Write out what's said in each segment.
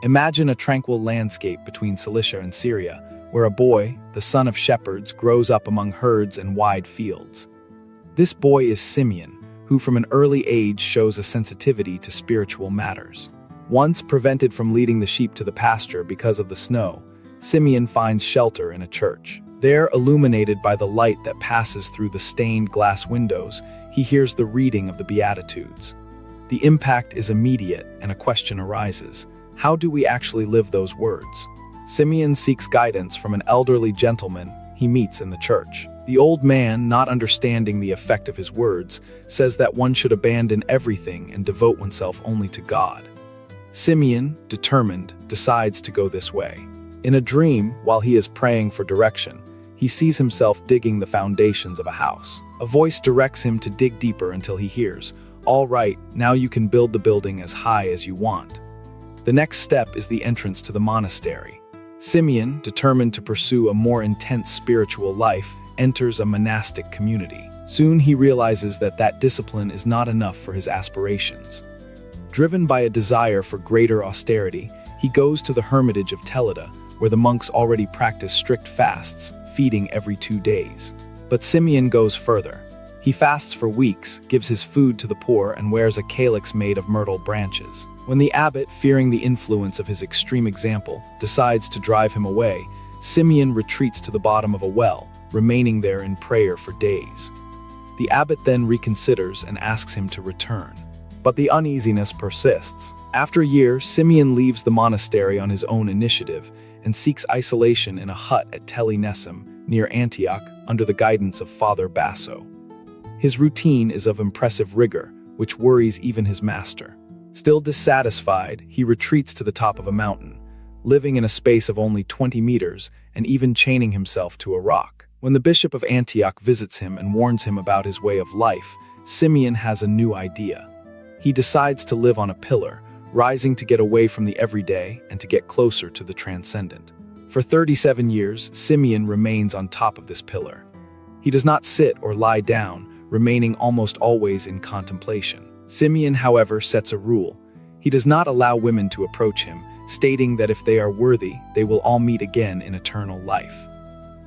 Imagine a tranquil landscape between Cilicia and Syria, where a boy, the son of shepherds, grows up among herds and wide fields. This boy is Simeon, who from an early age shows a sensitivity to spiritual matters. Once prevented from leading the sheep to the pasture because of the snow, Simeon finds shelter in a church. There, illuminated by the light that passes through the stained glass windows, he hears the reading of the Beatitudes. The impact is immediate, and a question arises: how do we actually live those words? Simeon seeks guidance from an elderly gentleman he meets in the church. The old man, not understanding the effect of his words, says that one should abandon everything and devote oneself only to God. Simeon, determined, decides to go this way. In a dream, while he is praying for direction, he sees himself digging the foundations of a house. A voice directs him to dig deeper until he hears, "All right, now you can build the building as high as you want." The next step is the entrance to the monastery. Simeon, determined to pursue a more intense spiritual life, enters a monastic community. Soon he realizes that discipline is not enough for his aspirations. Driven by a desire for greater austerity, he goes to the hermitage of Telida, where the monks already practice strict fasts, feeding every 2 days. But Simeon goes further. He fasts for weeks, gives his food to the poor, and wears a calyx made of myrtle branches. When the abbot, fearing the influence of his extreme example, decides to drive him away, Simeon retreats to the bottom of a well, remaining there in prayer for days. The abbot then reconsiders and asks him to return. But the uneasiness persists. After a year, Simeon leaves the monastery on his own initiative and seeks isolation in a hut at Telinesum, near Antioch, under the guidance of Father Basso. His routine is of impressive rigor, which worries even his master. Still dissatisfied, he retreats to the top of a mountain, living in a space of only 20 meters and even chaining himself to a rock. When the bishop of Antioch visits him and warns him about his way of life, Simeon has a new idea. He decides to live on a pillar, rising to get away from the everyday and to get closer to the transcendent. For 37 years, Simeon remains on top of this pillar. He does not sit or lie down, remaining almost always in contemplation. Simeon, however, sets a rule. He does not allow women to approach him, stating that if they are worthy, they will all meet again in eternal life.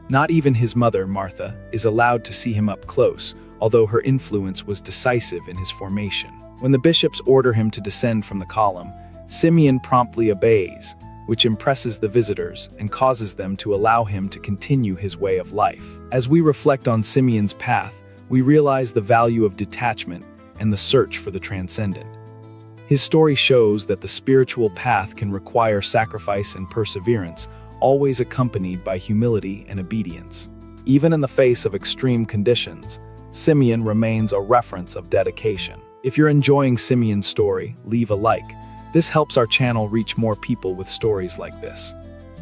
Not even his mother, Martha, is allowed to see him up close, although her influence was decisive in his formation. When the bishops order him to descend from the column, Simeon promptly obeys, which impresses the visitors and causes them to allow him to continue his way of life. As we reflect on Simeon's path, we realize the value of detachment and the search for the transcendent. His story shows that the spiritual path can require sacrifice and perseverance, always accompanied by humility and obedience. Even in the face of extreme conditions, Simeon remains a reference of dedication. If you're enjoying Simeon's story, leave a like. This helps our channel reach more people with stories like this.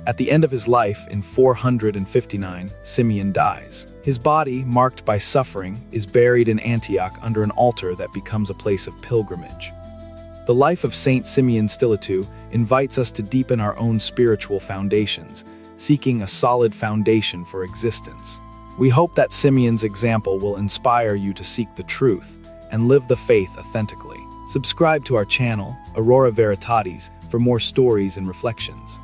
At the end of his life, in 459, Simeon dies. His body, marked by suffering, is buried in Antioch under an altar that becomes a place of pilgrimage. The life of Saint Simeon Stylites invites us to deepen our own spiritual foundations, seeking a solid foundation for existence. We hope that Simeon's example will inspire you to seek the truth and live the faith authentically. Subscribe to our channel, Aurora Veritatis, for more stories and reflections.